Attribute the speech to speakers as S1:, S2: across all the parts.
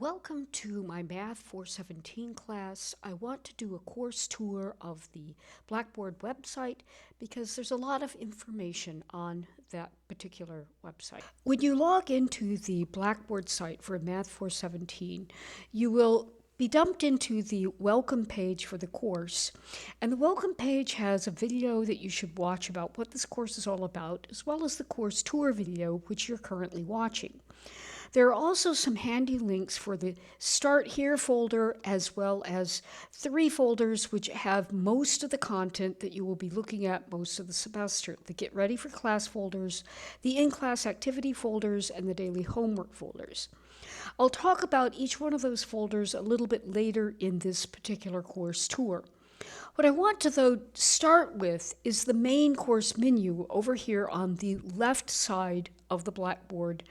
S1: Welcome to my Math 417 class. I want to do a course tour of the Blackboard website because there's a lot of information on that particular website. When you log into the Blackboard site for Math 417, you will be dumped into the welcome page for the course, and the welcome page has a video that you should watch about what this course is all about, as well as the course tour video, which you're currently watching. There are also some handy links for the Start Here folder, as well as 3 folders which have most of the content that you will be looking at most of the semester. The Get Ready for Class folders, the In-Class Activity folders, and the Daily Homework folders. I'll talk about each one of those folders a little bit later in this particular course tour. What I want to, though, start with is the main course menu over here on the left side of the Blackboard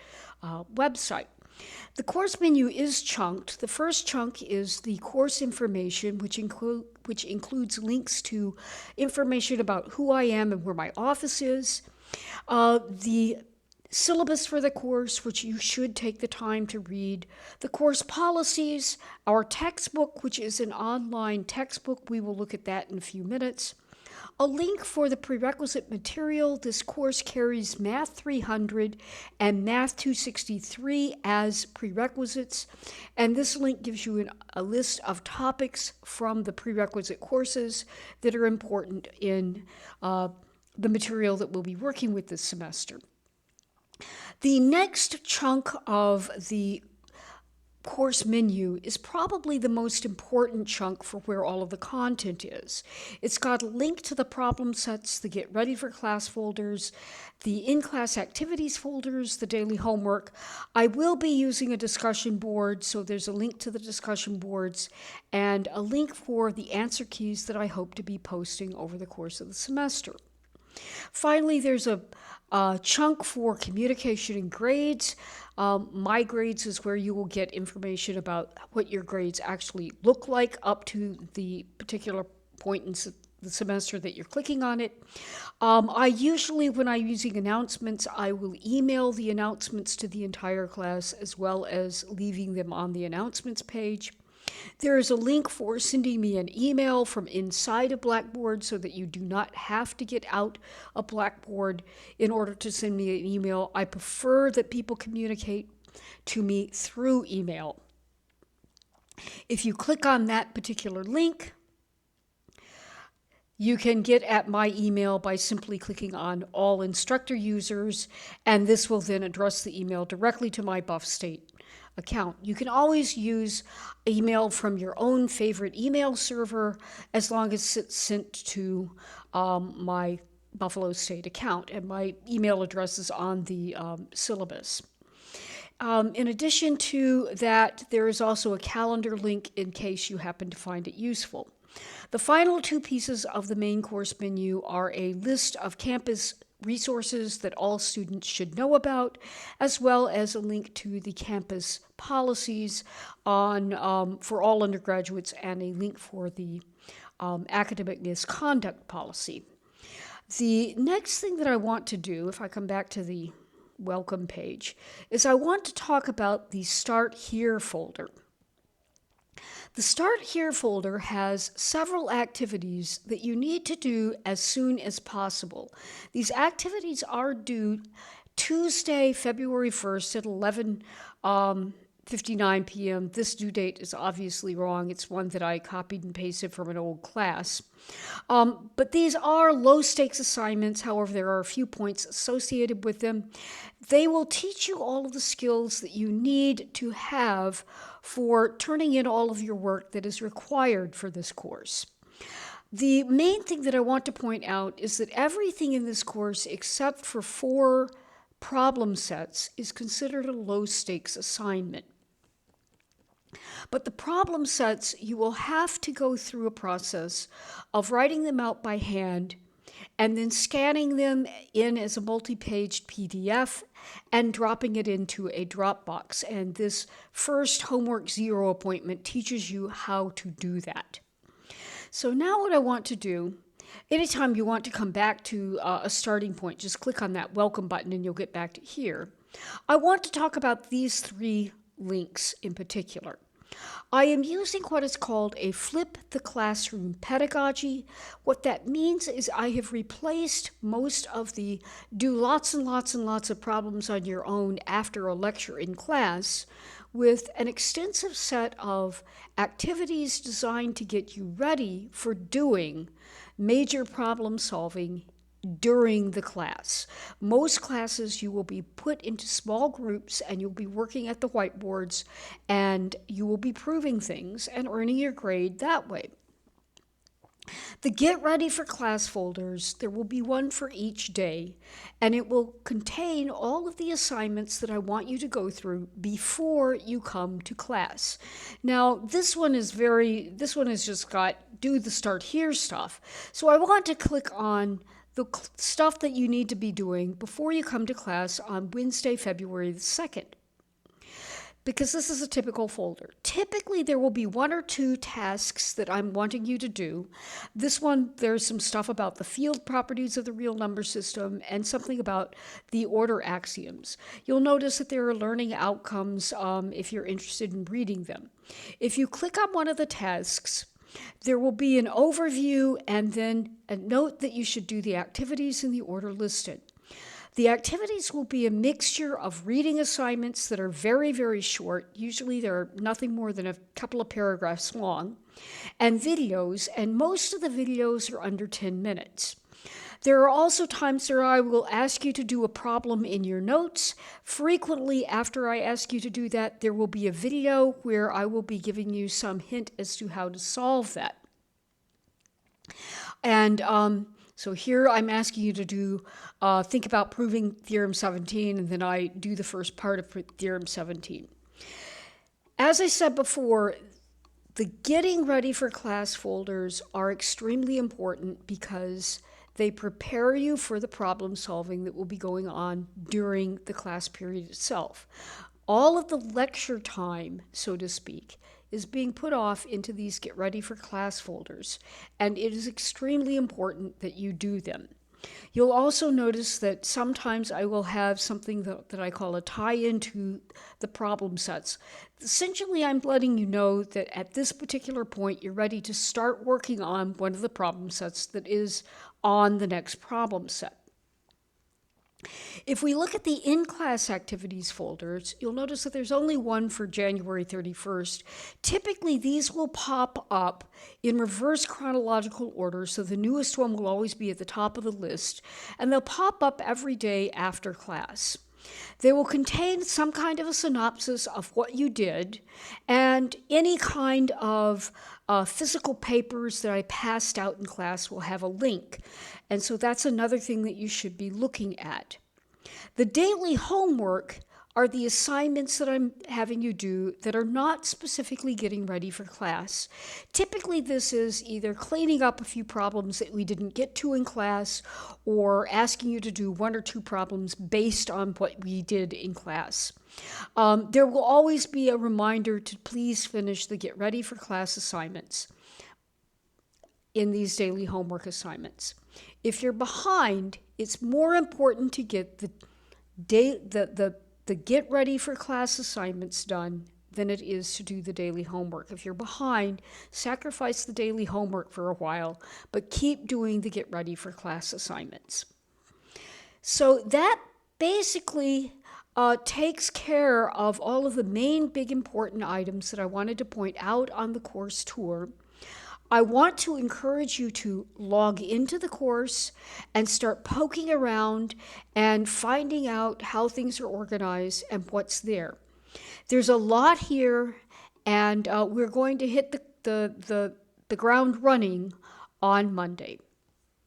S1: website. The course menu is chunked. The first chunk is the course information, which includes links to information about who I am and where my office is. The syllabus for the course, which you should take the time to read, the course policies, our textbook, which is an online textbook. We will look at that in a few minutes. A link for the prerequisite material. This course carries Math 300 and Math 263 as prerequisites, and this link gives you a list of topics from the prerequisite courses that are important in the material that we'll be working with this semester. The next chunk of the course menu is probably the most important chunk for where all of the content is. It's got a link to the problem sets, the Get Ready for Class folders, the In-Class Activities folders, the Daily Homework. I will be using a discussion board, so there's a link to the discussion boards and a link for the answer keys that I hope to be posting over the course of the semester. Finally, there's a chunk for communication and grades. My grades is where you will get information about what your grades actually look like up to the particular point in the semester that you're clicking on it. I usually, when I'm using announcements, I will email the announcements to the entire class as well as leaving them on the announcements page. There is a link for sending me an email from inside of Blackboard so that you do not have to get out of Blackboard in order to send me an email. I prefer that people communicate to me through email. If you click on that particular link, you can get at my email by simply clicking on All Instructor Users, and this will then address the email directly to my Buff State account. You can always use email from your own favorite email server as long as it's sent to my Buffalo State account, and my email address is on the syllabus. In addition to that, there is also a calendar link in case you happen to find it useful. The final 2 pieces of the main course menu are a list of campus resources that all students should know about, as well as a link to the campus policies for all undergraduates and a link for the academic misconduct policy. The next thing that I want to do, if I come back to the welcome page, is I want to talk about the Start Here folder. The Start Here folder has several activities that you need to do as soon as possible. These activities are due Tuesday, February 1st at 11:59 p.m. This due date is obviously wrong. It's one that I copied and pasted from an old class. But these are low-stakes assignments. However, there are a few points associated with them. They will teach you all of the skills that you need to have for turning in all of your work that is required for this course. The main thing that I want to point out is that everything in this course, except for 4 problem sets, is considered a low-stakes assignment. But the problem sets, you will have to go through a process of writing them out by hand and then scanning them in as a multi-paged PDF and dropping it into a Dropbox. And this first Homework Zero appointment teaches you how to do that. So now what I want to do, anytime you want to come back to a starting point, just click on that welcome button and you'll get back to here. I want to talk about these 3 links in particular. I am using what is called a flip the classroom pedagogy. What that means is I have replaced most of the do lots and lots and lots of problems on your own after a lecture in class with an extensive set of activities designed to get you ready for doing major problem solving during the class. Most classes you will be put into small groups and you'll be working at the whiteboards and you will be proving things and earning your grade that way. The Get Ready for Class folders, there will be one for each day, and it will contain all of the assignments that I want you to go through before you come to class. Now, this one has just got do the start here stuff. So I want to click on the stuff that you need to be doing before you come to class on Wednesday, February the 2nd. Because this is a typical folder. Typically, there will be one or two tasks that I'm wanting you to do. This one, there's some stuff about the field properties of the real number system and something about the order axioms. You'll notice that there are learning outcomes if you're interested in reading them. If you click on one of the tasks, there will be an overview and then a note that you should do the activities in the order listed. The activities will be a mixture of reading assignments that are very, very short. Usually they're nothing more than a couple of paragraphs long, and videos, and most of the videos are under 10 minutes. There are also times where I will ask you to do a problem in your notes. Frequently, after I ask you to do that, there will be a video where I will be giving you some hint as to how to solve that. And so here I'm asking you to do, think about proving Theorem 17, and then I do the first part of Theorem 17. As I said before, the Getting Ready for Class folders are extremely important because they prepare you for the problem solving that will be going on during the class period itself. All of the lecture time, so to speak, is being put off into these Get Ready for Class folders, and it is extremely important that you do them. You'll also notice that sometimes I will have something that I call a tie-in to the problem sets. Essentially, I'm letting you know that at this particular point, you're ready to start working on one of the problem sets that is on the next problem set. If we look at the in-class activities folders, you'll notice that there's only one for January 31st. Typically, these will pop up in reverse chronological order, so the newest one will always be at the top of the list, and they'll pop up every day after class. They will contain some kind of a synopsis of what you did and any kind of physical papers that I passed out in class will have a link. And so that's another thing that you should be looking at. The daily homework are the assignments that I'm having you do that are not specifically getting ready for class. Typically, this is either cleaning up a few problems that we didn't get to in class or asking you to do one or two problems based on what we did in class. There will always be a reminder to please finish the Get Ready for Class assignments in these daily homework assignments. If you're behind, it's more important to get the Get Ready for Class assignments done than it is to do the daily homework. If you're behind, sacrifice the daily homework for a while, but keep doing the Get Ready for Class assignments. So that basically takes care of all of the main big important items that I wanted to point out on the course tour. I want to encourage you to log into the course and start poking around and finding out how things are organized and what's there. There's a lot here, and we're going to hit the ground running on Monday.